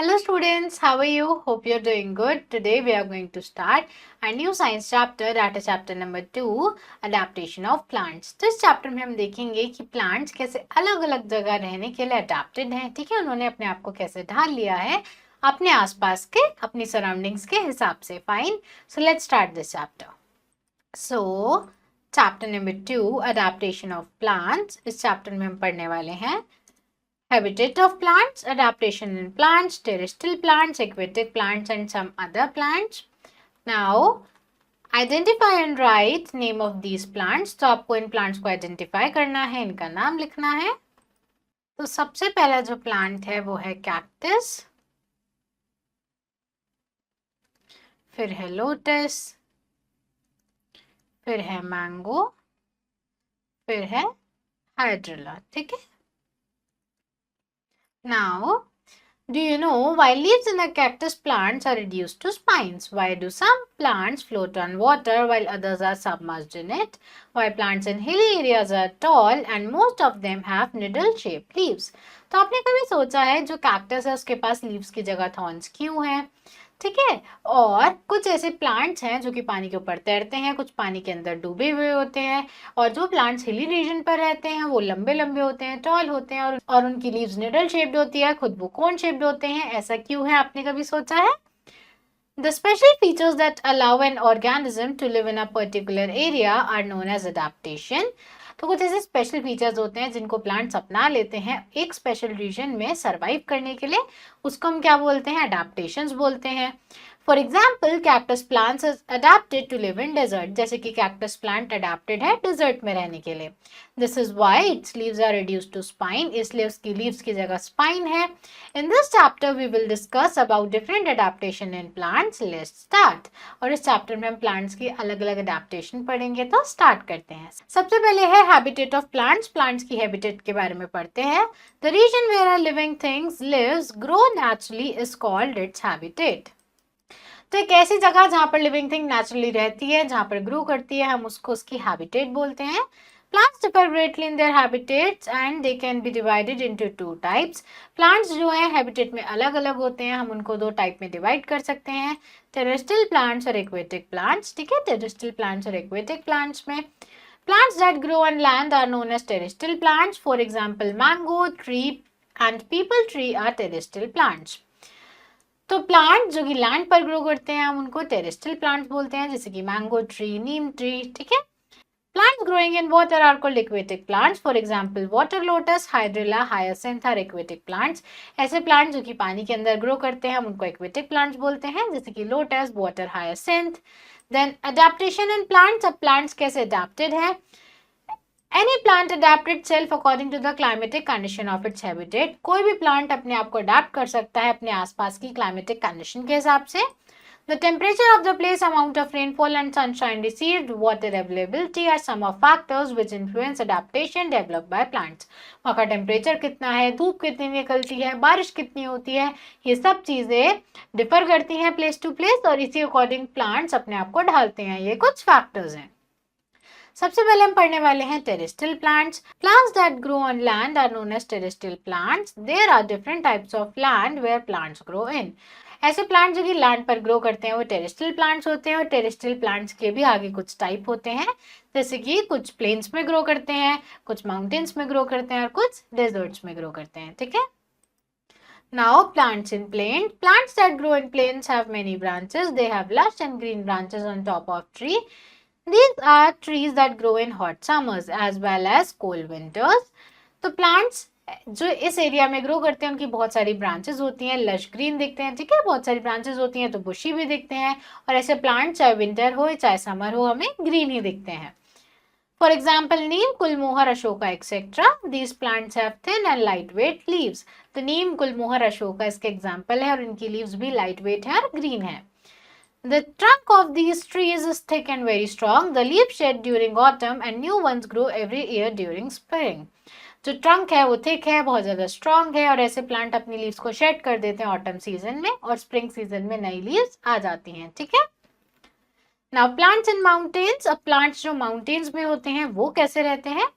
Hello students, how are you? Hope you're doing good. Today we are going to start a new science chapter, that is chapter number 2, adaptation of plants. तो इस chapter में हम देखेंगे कि plants कैसे अलग अलग जगह रहने के लिए अडेप्टेड हैं, ठीक है। उन्होंने अपने आप को कैसे ढाल लिया है अपने आसपास के, अपनी सराउंडिंग्स के हिसाब से। Fine, so let's start this chapter. So chapter number 2, adaptation of plants. इस चैप्टर में हम पढ़ने वाले हैं habitat of plants, adaptation in plants, terrestrial plants, aquatic plants and some other plants. Now, identify and write name of these plants. तो आपको इन plants को identify करना है, इनका नाम लिखना है। तो सबसे पहला जो plant है वो है cactus, फिर है lotus, फिर है mango, फिर है hydrilla, ठीक है। Now, do you know why leaves in a cactus plants are reduced to spines? Why do some plants float on water while others are submerged in it? Why plants in hilly areas are tall and most of them have needle-shaped leaves? तो आपने कभी सोचा है जो cactus है उसके पास leaves की जगह थॉर्न्स क्यों हैं? ठीक है। और कुछ ऐसे प्लांट्स हैं जो कि पानी के ऊपर तैरते हैं, कुछ पानी के अंदर डूबे हुए होते हैं, और जो प्लांट्स हिली रीजन पर रहते हैं वो लंबे लंबे होते हैं, टॉल होते हैं, और उनकी लीव्स निडल शेप्ड होती है, खुद वो कोन शेप्ड होते हैं। ऐसा क्यों है, आपने कभी सोचा है? The special features that allow an organism to live in a particular area are known as adaptation. तो कुछ ऐसे स्पेशल फीचर्स होते हैं जिनको प्लांट्स अपना लेते हैं एक स्पेशल रीजन में सरवाइव करने के लिए, उसको हम क्या बोलते हैं? अडेप्टेशंस बोलते हैं। For example, cactus plants is adapted to live in desert, जैसे कि कैक्टस प्लांट अडेप्टेड है डेजर्ट में रहने के लिए। This is why its leaves are reduced to spine, इसलिए उसकी लीव्स की जगह स्पाइन है। In this chapter we will discuss about different adaptation in plants. Let's start. और इस चैप्टर में हम प्लांट्स की अलग अलग अडेप्टेशन पढ़ेंगे, तो स्टार्ट करते हैं। सबसे पहले है हैबिटेट ऑफ प्लांट्स। प्लांट्स की हैबिटेट के बारे में पढ़ते हैं। The region where are living things lives grow naturally is called its habitat. तो एक ऐसी जगह जहां पर लिविंग थिंग नेचुरली रहती है, जहां पर ग्रो करती है, हम उसको उसकी हैबिटेट बोलते हैं। Plants differ greatly in their habitats and they can be divided into two types. Plants जो हैं habitat में अलग अलग होते हैं, हम उनको दो टाइप में डिवाइड कर सकते हैं, terrestrial plants और aquatic plants। ठीक है, terrestrial plants और aquatic plants में plants that grow on land are known as terrestrial plants. For example, mango tree and peepal tree are terrestrial plants. तो प्लांट जो कि लैंड पर ग्रो करते हैं हम उनको टेरेस्ट्रियल प्लांट्स बोलते हैं, जैसे कि मैंगो ट्री, नीम ट्री। ठीक है। Plants growing in water are called aquatic plants. For example, water lotus, hydrilla, hyacinth are aquatic plants. ऐसे प्लांट जो कि पानी के अंदर ग्रो करते हैं हम उनको aquatic plants बोलते हैं, जैसे कि lotus, water hyacinth. Then adaptation in plants. अब plants कैसे adapted हैं? Any plant adapt itself according to the climatic condition of its habitat. कोई भी प्लांट अपने आप को अडेप्ट कर सकता है अपने आसपास की क्लाइमेटिक कंडीशन के हिसाब से। The temperature of the place, amount of rainfall and sunshine received, water availability are some of factors which influence adaptation developed by plants. वहाँ का टेम्परेचर कितना है, धूप कितनी निकलती है, बारिश कितनी होती है, ये सब चीजें डिफर करती हैं प्लेस टू प्लेस, और इसी अकॉर्डिंग प्लांट्स अपने आप को ढालते हैं। ये कुछ फैक्टर्स हैं। सबसे पहले हम पढ़ने वाले हैं terrestrial plants. Plants that grow on land are known as terrestrial plants. There are different types of land where plants grow in. ऐसे प्लांट जो कि लैंड पर ग्रो करते हैं वो टेरेस्ट्रियल प्लांट्स होते हैं, और टेरेस्ट्रियल प्लांट्स के भी आगे कुछ टाइप होते हैं, जैसे कि कुछ प्लेन्स में ग्रो करते हैं, कुछ माउंटेन्स में ग्रो करते हैं, और कुछ डेजर्ट्स में ग्रो करते हैं। ठीक है। Now, plants in plains. Plants that grow in plains have many branches. They have lush and green branches on top of tree. These are trees that grow in hot summers as well as cold winters. तो plants जो इस area में grow करते हैं उनकी बहुत सारी branches होती हैं, लश ग्रीन दिखते हैं। ठीक है, बहुत सारी ब्रांचेस होती हैं तो बुशी भी दिखते हैं, और ऐसे प्लांट चाहे विंटर हो चाहे समर हो हमें ग्रीन ही दिखते हैं। For example, Neem, Gulmohar, Ashoka etcetera. These plants have thin and light weight leaves. तो नीम, गुलमोहर, अशोका इसके एग्जाम्पल है, और इनकी लीव्स भी लाइट वेट है और ग्रीन है। The trunk of these trees is thick and very strong. The leaves shed during autumn and new ones grow every year during spring. जो ट्रंक है वो थिक है, बहुत ज्यादा स्ट्रॉन्ग है, और ऐसे प्लांट अपनी लीव्स को शेड कर देते हैं ऑटम सीजन में, और स्प्रिंग सीजन में नई लीव्स आ जाती हैं। ठीक है। Now plants in mountains. अब प्लांट्स जो माउंटेन्स में होते हैं वो कैसे रहते हैं?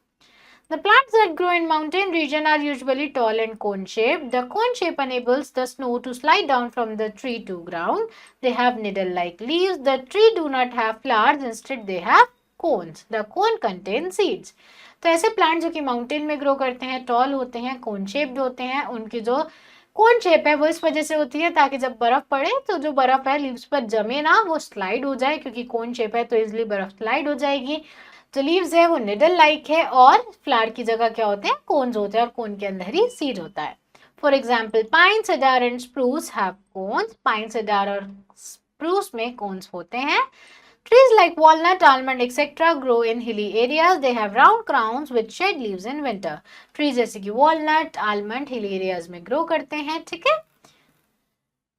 The plants that grow in mountain region are usually tall and cone-shaped. The cone shape enables the snow to slide down from the tree to ground. They have needle-like leaves. The tree do not have flowers. Instead, they have cones. The cone contains seeds. तो ऐसे plant जो कि mountain में grow करते हैं, toll होते हैं, कोन shaped होते हैं, उनकी जो कोन शेप है वो इस वजह से होती है ताकि जब बर्फ पड़े तो जो बर्फ है लीव्स पर जमे ना, वो स्लाइड हो जाए, क्योंकि कोन शेप है तो इजिली बर्फ स्लाइड हो जाएगी। जो लीव्स है वो निडल लाइक है और फ्लावर की जगह क्या होते हैं, कोन्स होते हैं और कोन के अंदर ही सीड होता है। For example pine, cedar and spruce have cones. Pine, cedar और स्प्रूस में कोन्स होते हैं। Trees like walnut, almond, etc. grow in hilly areas. They have round crowns with shed leaves in winter. Trees जैसे कि walnut, almond hilly areas में grow करते हैं, ठीक है।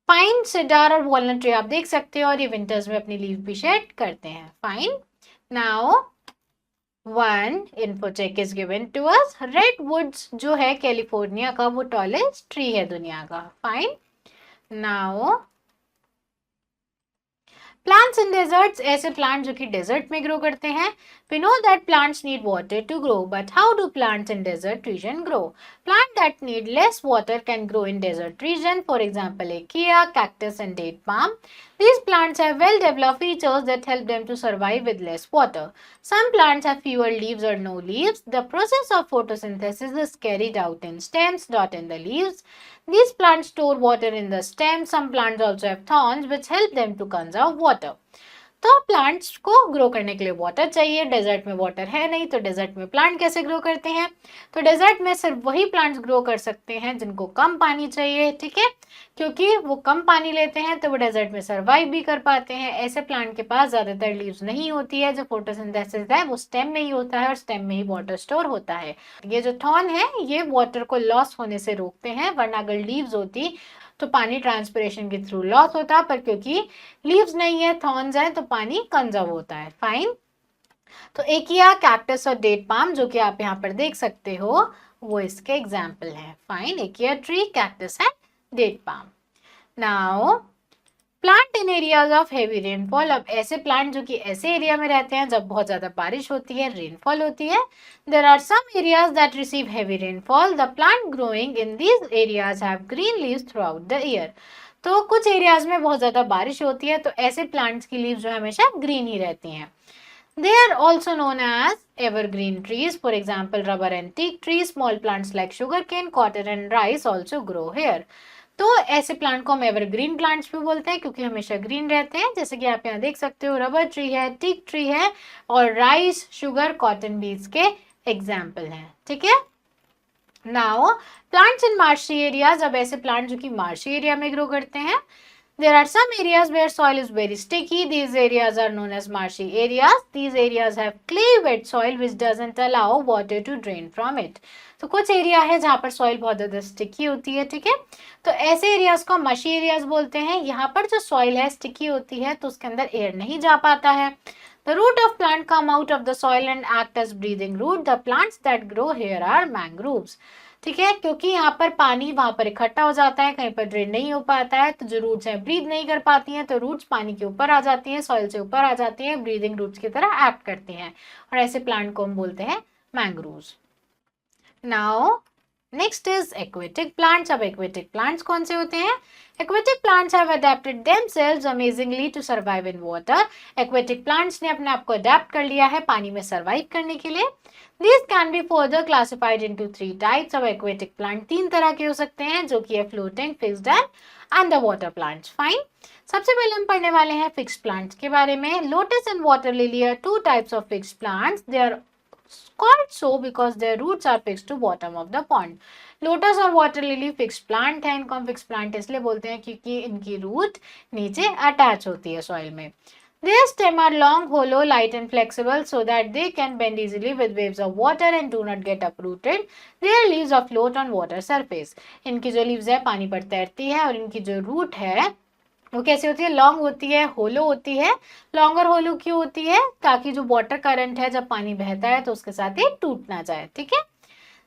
पाइन, सेडार और वॉलनट ट्री आप देख सकते हो और ये विंटर्स में अपनी लीव भी शेड करते हैं। Fine. Now one info check is given to us. Redwoods जो है कैलिफोर्निया का वो टॉलेस्ट ट्री है दुनिया का। Fine. Now plants in desserts, ऐसे प्लांट जो कि डेजर्ट में ग्रो करते हैं। We know that plants need water to grow, but how do plants in desert region grow? Plants that need less water can grow in desert region. For example, acacia, cactus and date palm. These plants have well-developed features that help them to survive with less water. Some plants have fewer leaves or no leaves. The process of photosynthesis is carried out in stems, not in the leaves. These plants store water in the stem. Some plants also have thorns which help them to conserve water. तो plants को grow करने के लिए water चाहिए। Desert में water है नहीं, तो डेजर्ट में प्लांट कैसे ग्रो करते हैं? तो डेजर्ट में सिर्फ वही प्लांट्स ग्रो कर सकते हैं जिनको कम पानी चाहिए, ठीक है, क्योंकि वो कम पानी लेते हैं तो वो डेजर्ट में सर्वाइव भी कर पाते हैं। ऐसे प्लांट के पास ज्यादातर लीव्स नहीं होती है। जो फोटोसिंथेसिस है वो स्टेम में ही होता है और स्टेम में ही वाटर स्टोर होता है। ये जो थॉर्न है ये वाटर को लॉस होने से रोकते हैं, वरना अगर लीव्स होती तो पानी ट्रांसपिरेशन के थ्रू लॉस होता, पर क्योंकि लीव्स नहीं है, थॉर्न्स है, तो पानी कंजर्व होता है। फाइन। तो एकिया, कैक्टस और डेट पाम जो कि आप यहाँ पर देख सकते हो वो इसके एग्जाम्पल है। Fine. Acacia tree, cactus and date palm. Now plant in areas of heavy rainfall, अब ऐसे प्लांट जो कि ऐसे एरिया में रहते हैं जब बहुत ज्यादा बारिश होती है, रेनफॉल होती है। There are some areas that receive heavy rainfall. The plant growing in these areas have green leaves throughout the year. तो कुछ एरियाज में बहुत ज्यादा बारिश होती है तो ऐसे प्लांट्स की लीव्स जो हमेशा ग्रीन ही रहती हैं। They are also known as evergreen trees. For example, rubber and teak trees. Small plants like sugarcane, cotton and rice also grow here. तो ऐसे प्लांट को हम एवरग्रीन प्लांट्स भी बोलते हैं क्योंकि हमेशा ग्रीन रहते हैं। जैसे कि आप यहाँ देख सकते हो, रबर ट्री है, टीक ट्री है और राइस, शुगर, कॉटन भी इसके एग्जाम्पल हैं, ठीक है। Now plants in marshy areas, अब ऐसे प्लांट जो कि मार्शी एरिया में ग्रो करते हैं। There are some areas where soil is very sticky. These areas are known as marshy areas. These areas have clay wet soil which doesn't allow water to drain from it. तो कुछ area है जहाँ पर soil बहुत ज़्यादा sticky होती है, ठीक है। तो ऐसे एरियाज को मशी एरियाज बोलते हैं। यहाँ पर जो सॉइल है स्टिकी होती है तो उसके अंदर एयर नहीं जा पाता है। The root of plant come out of the soil and act as breathing root. The plants that grow here are mangroves. ठीक है, क्योंकि यहाँ पर पानी वहां पर इकट्ठा हो जाता है, कहीं पर ड्रेन नहीं हो पाता है, तो जो रूट्स हैं ब्रीथ नहीं कर पाती हैं, तो रूट्स पानी के ऊपर आ जाती हैं, सॉइल से ऊपर आ जाती हैं, ब्रीदिंग रूट्स की तरह एक्ट करती हैं और ऐसे प्लांट को हम बोलते हैं mangroves. Now next is aquatic plants. अब एक्वेटिक प्लांट्स कौन से होते हैं? Aquatic plants have adapted themselves amazingly to survive in water. Aquatic plants ने अपने आप को अडेप्ट कर लिया है पानी में सर्वाइव करने के लिए। These can be further classified into 3 types. अब aquatic plant 3 तरह के हो सकते हैं जो कि है floating, fixed and underwater plants. Fine. सबसे पहले हम पढ़ने वाले हैं fixed plants के बारे में। Lotus and water lily are 2 types of fixed plants. They are called so because their roots are fixed to bottom of the pond. Lotus और वाटर लिली फिक्स प्लांट है। इनको हम फिक्स प्लांट इसलिए बोलते हैं क्योंकि इनकी रूट नीचे अटैच होती है सॉइल में। Their stem are long, hollow, light and flexible so that they can bend easily with waves of water and do not get uprooted. Their leaves are float on water surface. इनकी जो leaves है पानी पर तैरती है और इनकी जो रूट है वो कैसी होती है? लॉन्ग होती है, होलो होती है। लॉन्ग और होलो क्यों होती है? ताकि जो वाटर करंट है जब पानी बहता है तो उसके साथ ये टूट ना जाए, ठीक है।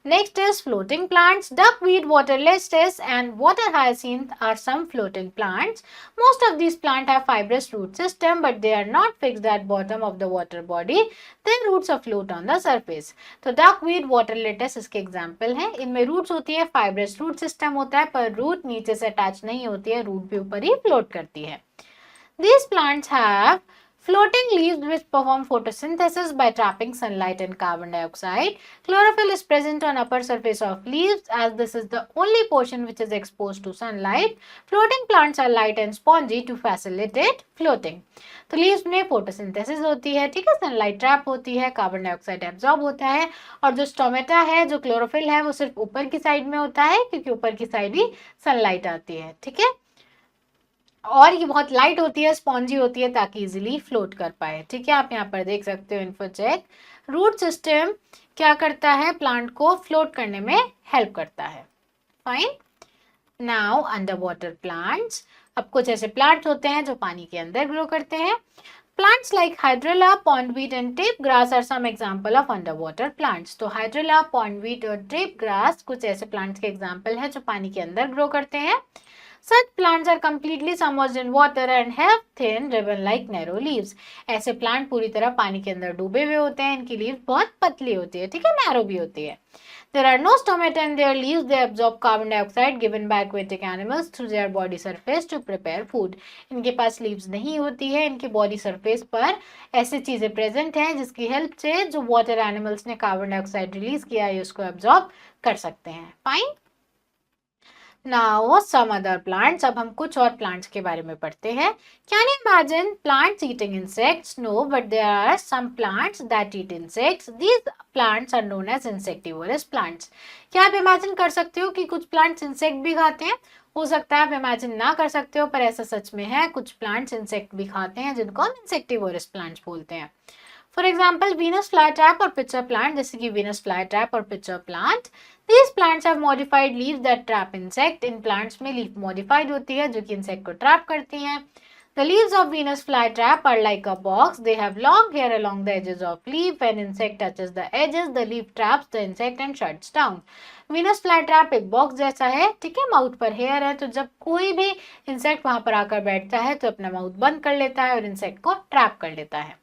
Next is floating plants. Duckweed, water lettuce, and water hyacinth are some floating plants. Most of these plants have fibrous root system, but they are not fixed at bottom of the water body. Their roots are float on the surface. तो duckweed, water lettuce इसके example हैं. इनमें roots होती है, fibrous root system होता है, पर root नीचे से अटैच नहीं होती है, रूट भी ऊपर ही फ्लोट करती है. These plants have floating leaves which perform photosynthesis by trapping sunlight and carbon dioxide. Chlorophyll is present on upper surface of leaves as this is the only portion which is exposed to sunlight. Floating plants are light and spongy to facilitate floating. तो leaves में photosynthesis होती है, ठीक है, sunlight trap होती है, carbon dioxide absorb होता है, और जो स्टोमेटा है, जो क्लोरोफिल है, वो सिर्फ ऊपर की साइड में होता है क्योंकि ऊपर की साइड ही सनलाइट आती है, ठीक है. और ये बहुत लाइट होती है, स्पॉन्जी होती है ताकि इजीली फ्लोट कर पाए, ठीक है. आप यहाँ पर देख सकते हो इन्फो चेक. रूट सिस्टम क्या करता है, प्लांट को फ्लोट करने में हेल्प करता है. Fine. Now under water plants. अब कुछ ऐसे प्लांट्स होते हैं जो पानी के अंदर ग्रो करते हैं. Plants like hydrilla, pondweed and tape grass are some example of underwater plants. तो hydrilla, pondweed और tape grass कुछ ऐसे plants के example हैं जो पानी के अंदर grow करते हैं. Such plants are completely submerged in water and have thin ribbon-like narrow leaves. ऐसे plant पूरी तरह पानी के अंदर डूबे हुए होते हैं, इनकी leaves बहुत पतली होती है, ठीक है, narrow भी होती है. There are no stomata in their leaves. They absorb carbon dioxide given by aquatic animals through their body surface to prepare food. इनके पास leaves नहीं होती है, इनके body surface पर ऐसी चीजें present हैं जिसकी help से जो water animals ने carbon dioxide release किया है उसको absorb कर सकते हैं. Fine. Now some other plants. अब हम कुछ और plants के बारे में पढ़ते हैं. Can you imagine plants eating insects? No, but there are some plants that eat insects. These plants are known as insectivorous plants. क्या आप imagine कर सकते हो कि कुछ plants insect भी खाते हैं? हो सकता है आप imagine ना कर सकते हो, पर ऐसा सच में है. कुछ plants insect भी खाते हैं जिनको हम insectivorous plants बोलते हैं. For example, Venus flytrap और pitcher plant, जैसे कि Venus flytrap और pitcher plant. These plants have modified leaves that trap insect. In plants में leaf modified होती है जो कि insect को trap करती हैं. The leaves of Venus flytrap are like a box. They have long hair along the edges of leaf. When insect touches the edges, the leaf traps the insect and shuts down. Venus flytrap एक box जैसा है, ठीक है, mouth पर hair है, तो जब कोई भी इंसेक्ट वहां पर आकर बैठता है तो अपना माउथ बंद कर लेता है और इंसेक्ट को ट्रैप कर लेता है.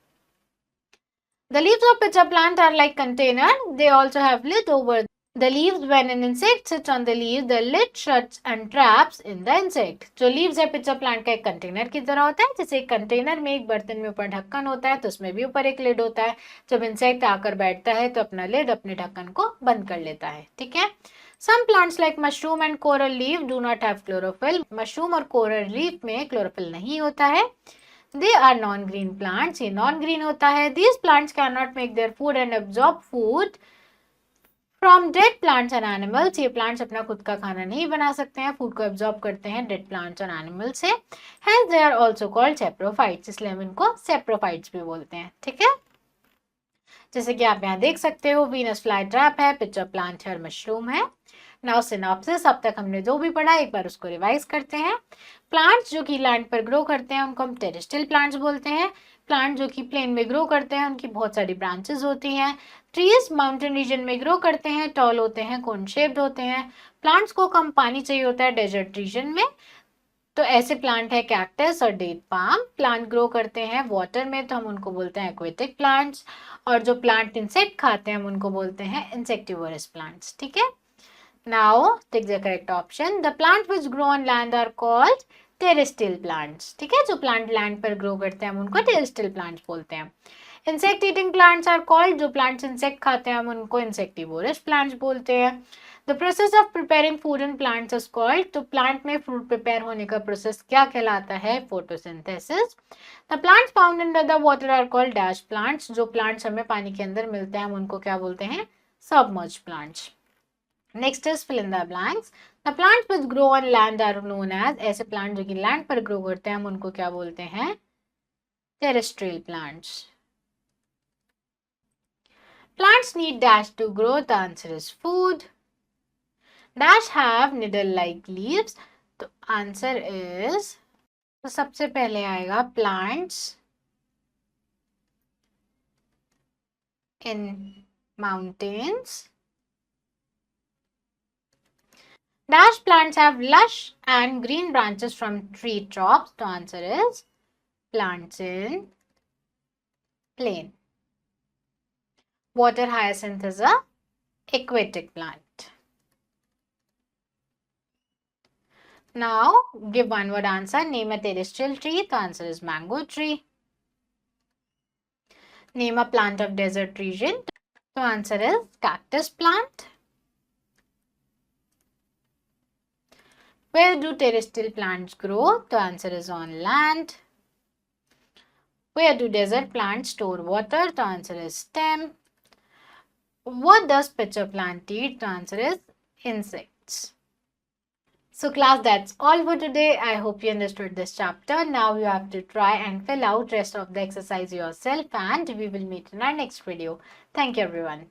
The leaves of pitcher plant are like container. They also have lid over the leaves. When an insect sits on the leaves, the lid shuts and traps in the insect. जो leaves है pitcher plant का एक container की तरह होता है, जैसे एक कंटेनर में एक बर्तन में ऊपर ढक्कन होता है तो उसमें भी ऊपर एक लिड होता है. जब इंसेक्ट आकर बैठता है तो अपना लिड अपने ढक्कन को बंद कर लेता है, ठीक है. Some plants like mushroom and coral leaf do not have chlorophyll. Mushroom और coral leaf में chlorophyll नहीं होता है. They are non-green plants. ये non-green होता है. These plants cannot make their food and absorb food from dead plants and animals. ये plants अपना खुद का खाना नहीं बना सकते हैं, फूड को absorb करते हैं dead plants और animals से. Hence they are also called saprophytes. इसलिए हम इनको saprophytes भी बोलते हैं, ठीक है. जैसे कि आप यहाँ देख सकते हो, Venus flytrap है, pitcher plant है और mushroom है. Now synopsis. अब तक हमने जो भी पढ़ा एक बार उसको रिवाइज करते हैं. प्लांट्स जो कि लैंड पर ग्रो करते हैं उनको हम टेरेस्ट्रियल प्लांट्स बोलते हैं. प्लांट जो कि प्लेन में ग्रो करते हैं उनकी बहुत सारी ब्रांचेस होती हैं. ट्रीज माउंटेन रीजन में ग्रो करते हैं, टॉल होते हैं, कोन शेप्ड होते हैं. प्लांट्स को कम पानी चाहिए होता है डेजर्ट रीजन में, तो ऐसे प्लांट है कैक्टस और डेट पाम. प्लांट ग्रो करते हैं वाटर में तो हम उनको बोलते हैं एक्वेटिक प्लांट्स, और जो प्लांट इंसेक्ट खाते हैं हम उनको बोलते हैं इंसेक्टिवोरस प्लांट्स, ठीक है. Now take the correct option. The plants which grow on land are called terrestrial plants. ठीक है, जो प्लांट लैंड पर ग्रो करते हैं हम उनको terrestrial plants बोलते हैं. Insect eating plants are called, जो प्लांट्स इंसेक्ट खाते हैं हम उनको insectivorous plants बोलते हैं. The process of preparing food in plants is called, तो प्लांट में फूड प्रिपेयर होने का प्रोसेस क्या कहलाता है, photosynthesis. The plants found under the water are called dash plants. जो प्लांट्स हमें पानी के अंदर मिलते हैं हम उनको क्या बोलते हैं, submerged plants. Next is fill in the blanks. The plants which grow on land are known as, ऐसे प्लांट जो कि लैंड पर ग्रो करते हैं हम उनको क्या बोलते हैं, terrestrial plants. Plants need dash to grow. The answer is food. Dash have needle-like leaves. तो आंसर is, तो सबसे पहले आएगा plants in mountains Dash plants have lush and green branches from tree tops. The answer is plants in plain. Water hyacinth is a aquatic plant. Now give one word answer. Name a terrestrial tree. The answer is mango tree. Name a plant of desert region. The answer is cactus plant. Where do terrestrial plants grow? The answer is on land. Where do desert plants store water? The answer is stem. What does pitcher plant eat? The answer is insects. So class, that's all for today. I hope you understood this chapter. Now you have to try and fill out rest of the exercise yourself, and we will meet in our next video. Thank you everyone.